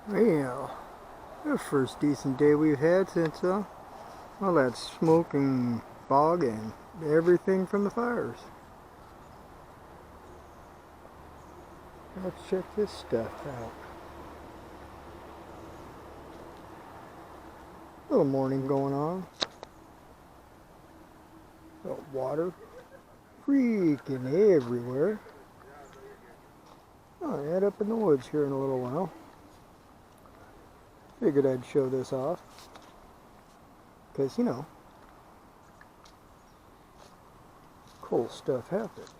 Well, the first decent day we've had since all that smoke and fog and everything from the fires. Let's check this stuff out. Little morning going on. Little water freaking everywhere. I'll head up in the woods here in a little while. Figured I'd show this off. Because, you know, cool stuff happens.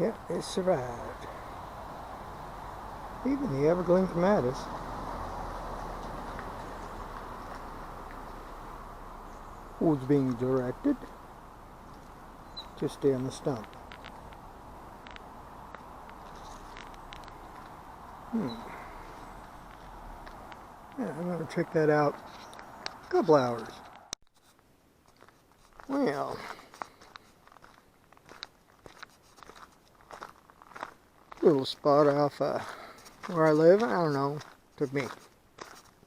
Yeah, it survived. Even the evergreen clematis. Was being directed to stay on the stump. Yeah, I'm going to check that out in a couple hours. Well, little spot off where I live. I don't know. Took me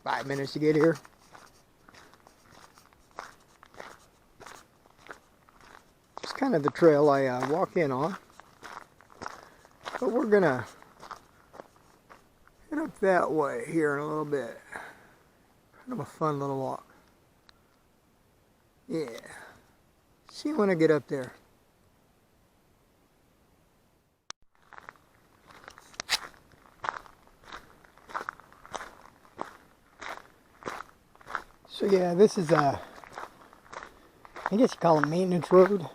5 minutes to get here. It's kind of the trail I walk in on. But we're gonna head up that way here in a little bit. Kind of a fun little walk. Yeah. See you when I get up there. So yeah, this is I guess you call it maintenance road.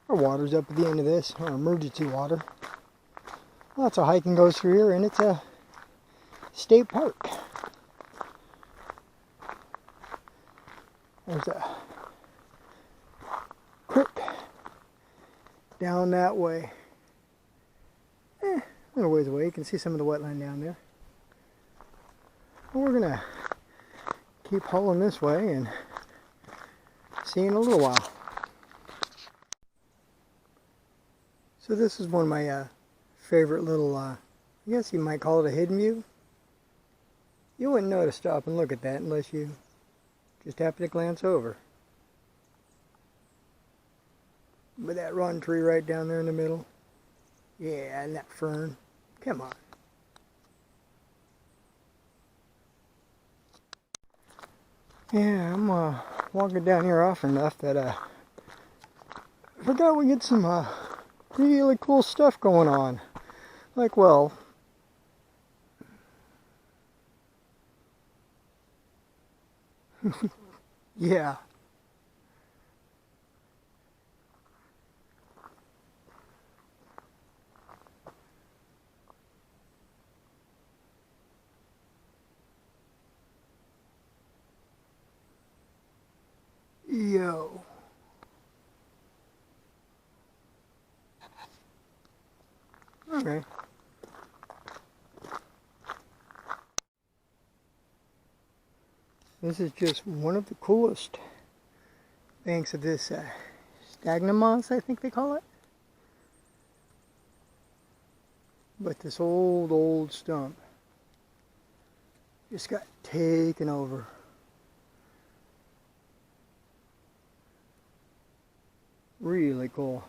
Our water's up at the end of this, our emergency water. Lots of hiking goes through here, and it's a state park. There's a creek down that way. A little ways away, you can see some of the wetland down there. We're gonna keep hauling this way and see you in a little while. So this is one of my favorite little, I guess you might call it a hidden view. You wouldn't know to stop and look at that unless you just happen to glance over. But that rotten tree right down there in the middle, yeah, and that fern, come on. Yeah, I'm walking down here often enough that I forgot we get some really cool stuff going on. Like, well, yeah. Yo. Okay. This is just one of the coolest banks of this sphagnum moss, I think they call it. But this old stump just got taken over. Really cool.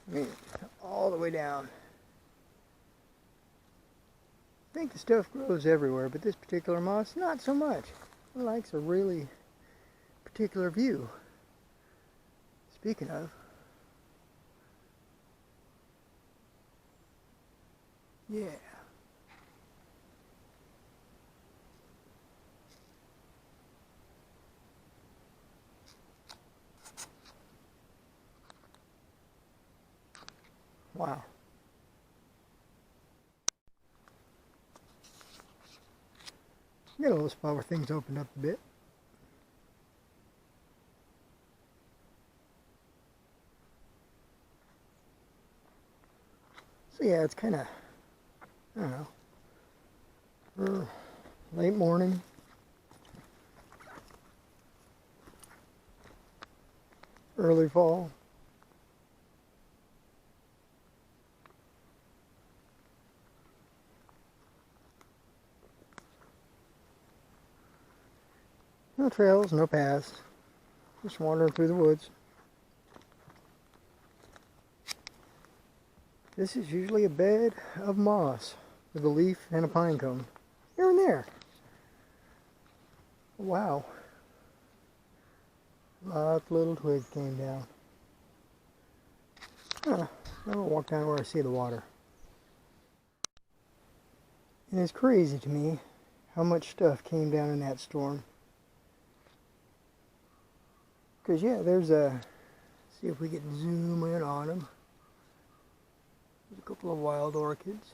I mean, all the way down. I think the stuff grows everywhere, but this particular moss, not so much. It likes a really particular view. Speaking of, yeah. Wow. Got a little spot where things opened up a bit. So yeah, it's kind of, I don't know, late morning. Early fall. No trails, no paths. Just wandering through the woods. This is usually a bed of moss with a leaf and a pine cone. Here and there. Wow. Lots of little twigs came down. I'm gonna walk down where I see the water. And it's crazy to me how much stuff came down in that storm. Because yeah, there's a, see if we can zoom in on them. There's a couple of wild orchids.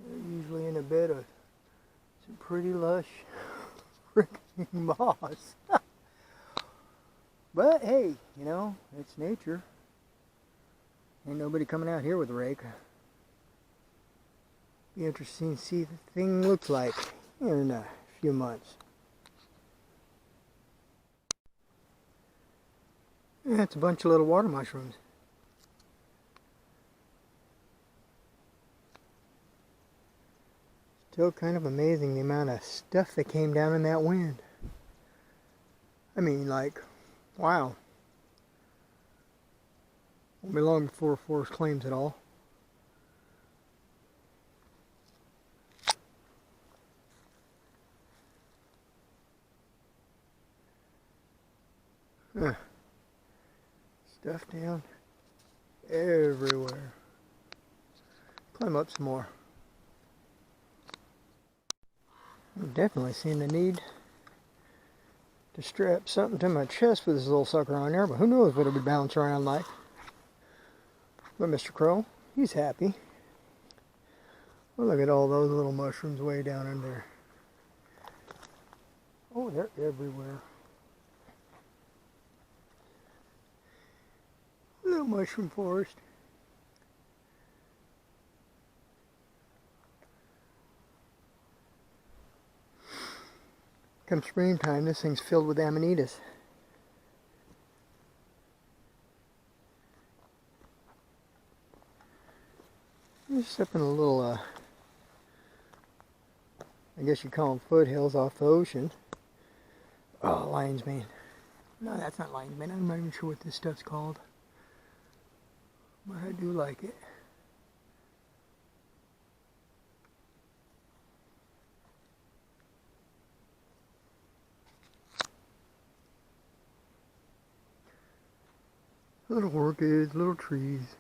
They're usually in a bed of some pretty lush freaking moss. But hey, you know, it's nature. Ain't nobody coming out here with a rake. Be interesting to see what the thing looks like in a few months. Yeah, it's a bunch of little water mushrooms. Still kind of amazing the amount of stuff that came down in that wind. I mean, like, wow. Won't be long before forest claims it all. Stuff down everywhere. Climb up some more. I'm definitely seeing the need to strap something to my chest with this little sucker on there, but who knows what it'll be bouncing around like. But Mr. Crow, he's happy. Well, look at all those little mushrooms way down in there. Oh, they're everywhere. Little mushroom forest. Come springtime, this thing's filled with amanitas. Just up in a little, I guess you call them foothills off the ocean. Oh, lion's mane. No, that's not lion's mane. I'm not even sure what this stuff's called. But I do like it. Little orchids, little trees.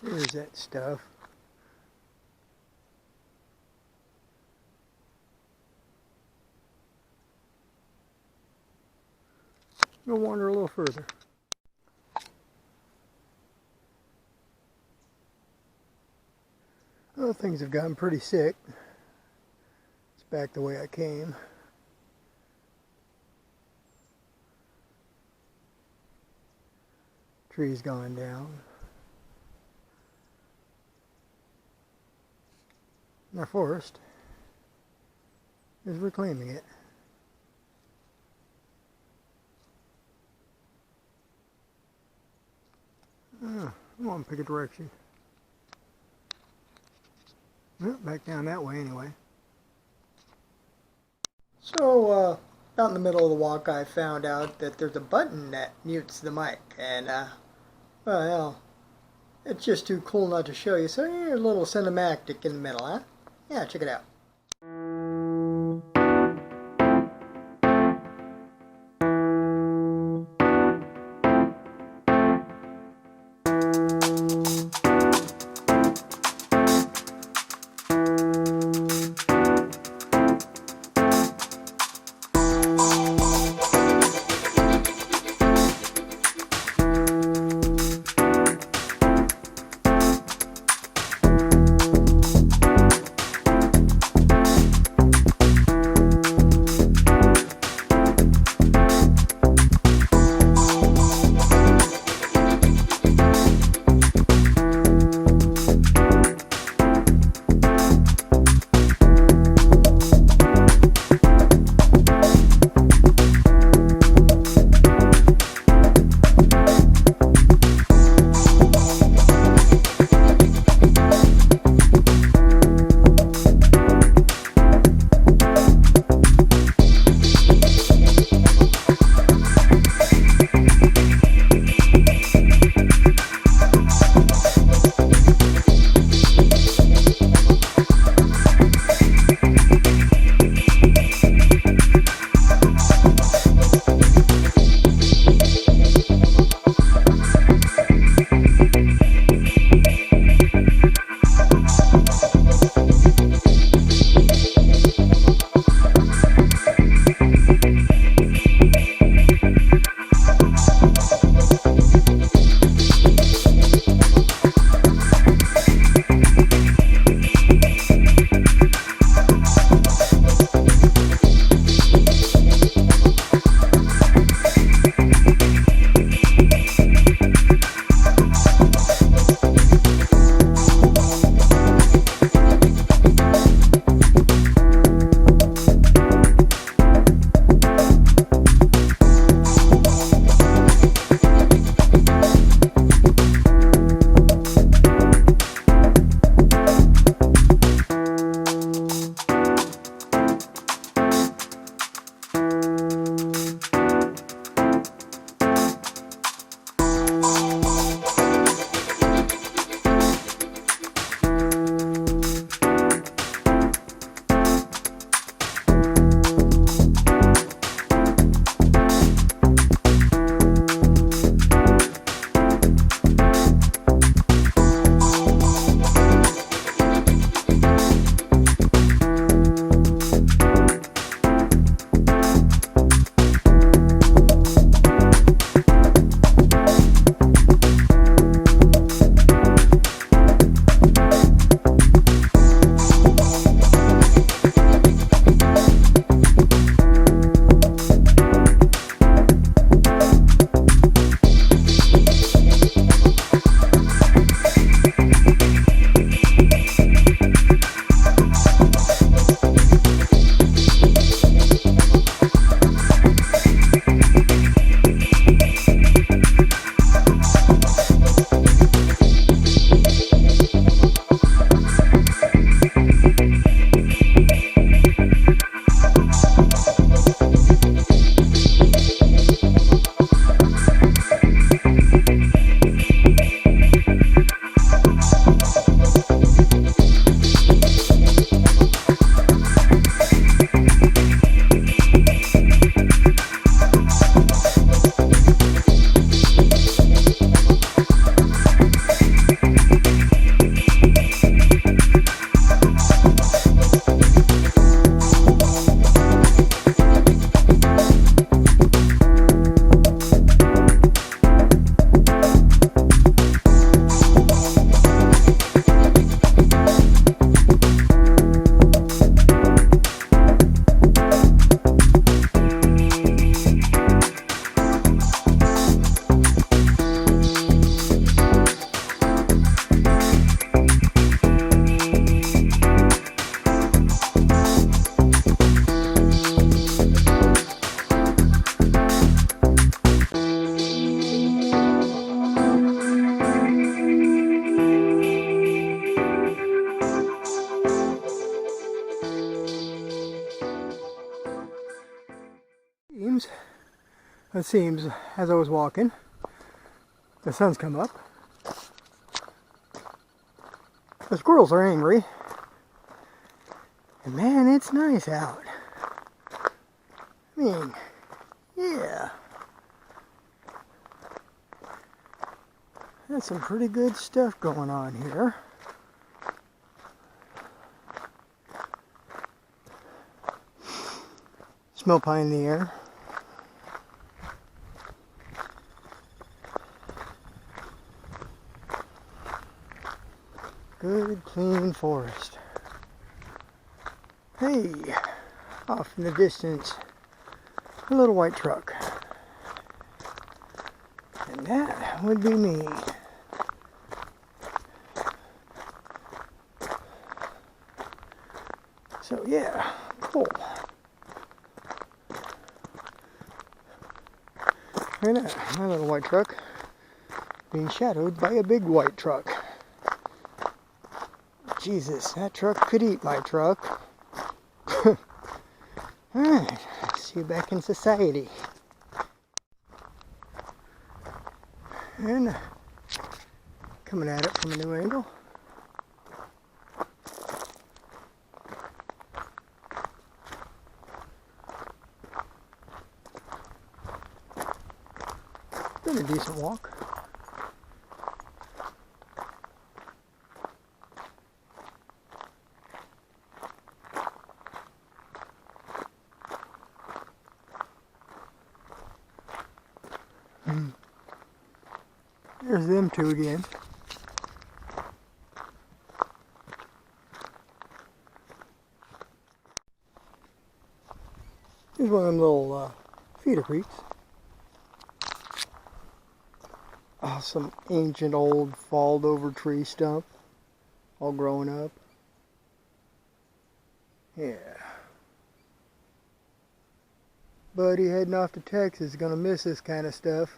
There's that stuff. We'll wander a little further. Well, things have gotten pretty sick. It's back the way I came. Trees going down. And our forest is reclaiming it. I want to pick a direction. Well, back down that way anyway. So, out in the middle of the walk, I found out that there's a button that mutes the mic, and well, it's just too cool not to show you. So, here's a little cinematic in the middle, huh? Yeah, check it out. It seems, as I was walking, the sun's come up. The squirrels are angry. And man, it's nice out. I mean, yeah. That's some pretty good stuff going on here. Smell pine in the air. Good, clean forest. Hey, off in the distance, a little white truck. And that would be me. So yeah, cool. Look at that, my little white truck being shadowed by a big white truck. Jesus, that truck could eat my truck. Alright, see you back in society. And coming at it from a new angle. Been a decent walk. There's them two again. Here's one of them little feeder creeks. Oh, some ancient old falled over tree stump, all growing up. Yeah. Buddy heading off to Texas is gonna miss this kind of stuff.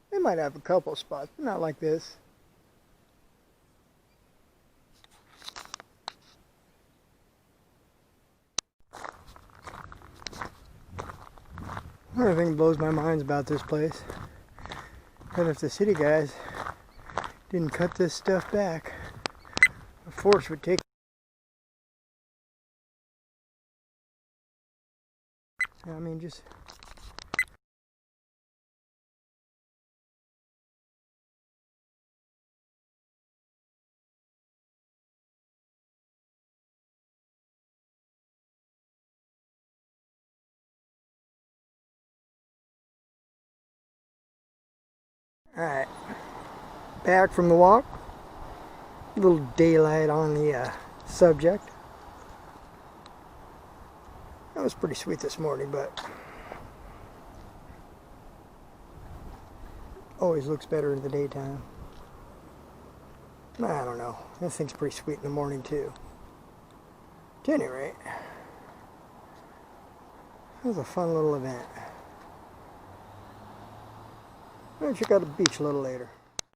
They might have a couple spots, but not like this. Another thing that blows my mind about this place, that if the city guys didn't cut this stuff back, the force would take. I mean, just. Alright, back from the walk. A little daylight on the subject. That was pretty sweet this morning, but always looks better in the daytime. I don't know. This thing's pretty sweet in the morning too. At any rate, it was a fun little event. I'll check out the beach a little later.